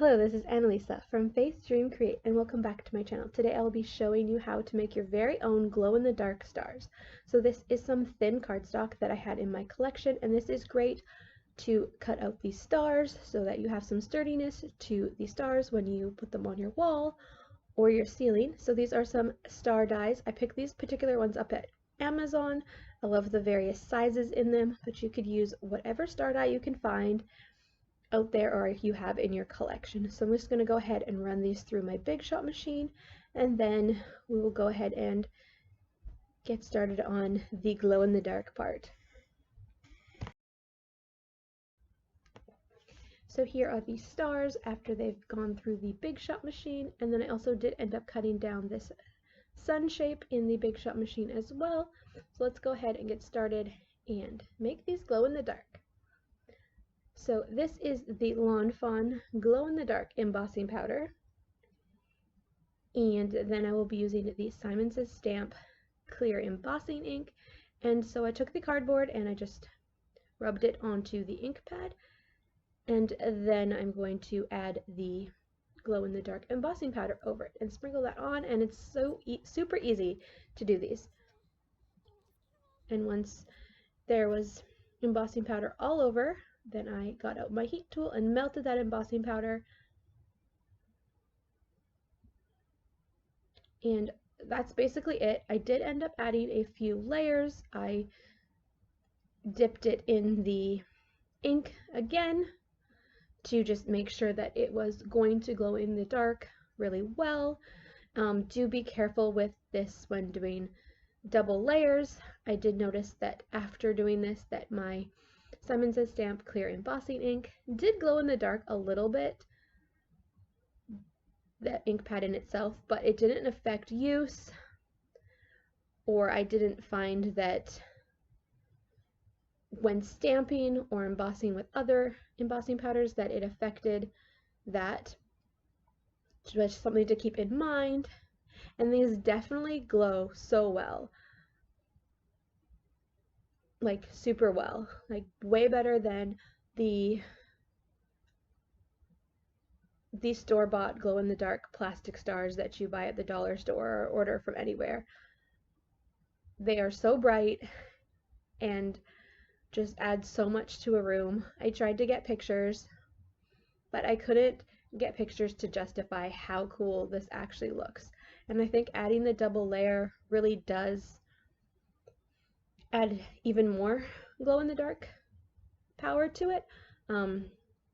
Hello, this is Annalisa from Faith Dream Create, and welcome back to my channel. Today I will be showing you how to make your very own glow-in-the-dark stars. So this is some thin cardstock that I had in my collection, and this is great to cut out these stars so that you have some sturdiness to the stars when you put them on your wall or your ceiling. So these are some star dies. I picked these particular ones up at Amazon. I love the various sizes in them, but you could use whatever star die you can find out there or you have in your collection. So I'm just going to go ahead and run these through my Big Shot machine, and then we will go ahead and get started on the glow-in-the-dark part. So here are the stars after they've gone through the Big Shot machine, and then I also did end up cutting down this sun shape in the Big Shot machine as well. So let's go ahead and get started and make these glow in the dark. So this is the Lawn Fawn Glow in the Dark embossing powder, and then I will be using the Simon Says Stamp clear embossing ink. And so I took the cardboard and I just rubbed it onto the ink pad, and then I'm going to add the glow in the dark embossing powder over it and sprinkle that on, and it's so super easy to do these. And once there was embossing powder all over, then I got out my heat tool and melted that embossing powder, and that's basically it. I did end up adding a few layers. I dipped it in the ink again to just make sure that it was going to glow in the dark really well. Do be careful with this when doing double layers. I did notice that after doing this that my Simon Says Stamp clear embossing ink did glow in the dark a little bit, that ink pad in itself, but it didn't affect use, or I didn't find that when stamping or embossing with other embossing powders that it affected that. Just something to keep in mind. And these definitely glow so well, like super well, like way better than the store-bought glow-in-the-dark plastic stars that you buy at the dollar store or order from anywhere. They are so bright and just add so much to a room. I tried to get pictures, but I couldn't get pictures to justify how cool this actually looks. And I think adding the double layer really does add even more glow-in-the-dark power to it.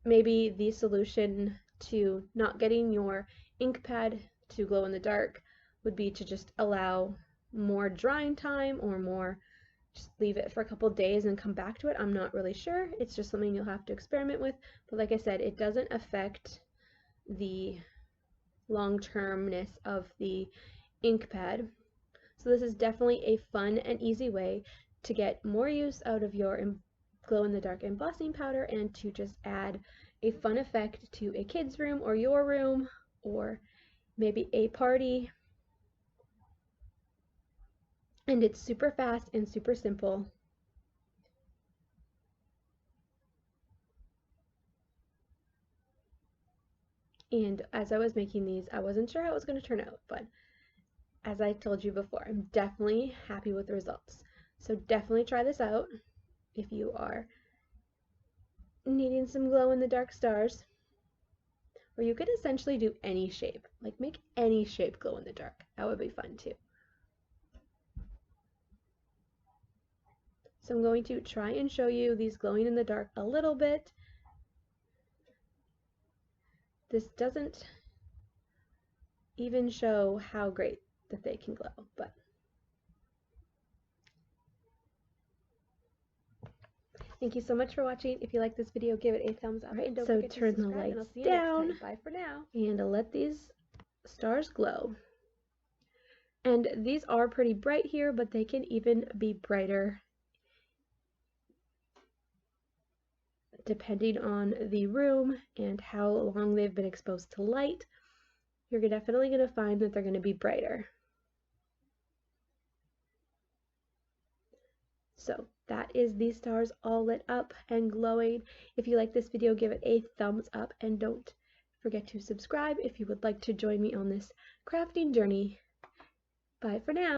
Maybe the solution to not getting your ink pad to glow in the dark would be to just allow more drying time, or more just leave it for a couple days and come back to it. I'm not really sure. It's just something you'll have to experiment with. But like I said, it doesn't affect the long-termness of the ink pad. So this is definitely a fun and easy way to get more use out of your glow-in-the-dark embossing powder and to just add a fun effect to a kid's room or your room, or maybe a party. And it's super fast and super simple. And as I was making these, I wasn't sure how it was going to turn out, but as I told you before, I'm definitely happy with the results. So definitely try this out if you are needing some glow-in-the-dark stars. Or you could essentially do any shape, like make any shape glow in the dark. That would be fun too. So I'm going to try and show you these glowing in the dark a little bit. This doesn't even show how great that they can glow, but thank you so much for watching. If you like this video, give it a thumbs up. Right, and don't forget to turn the lights down. Bye for now. And let these stars glow. And these are pretty bright here, but they can even be brighter depending on the room and how long they've been exposed to light. You're definitely going to find that they're going to be brighter. So that is these stars all lit up and glowing. If you like this video, give it a thumbs up, and don't forget to subscribe if you would like to join me on this crafting journey. Bye for now.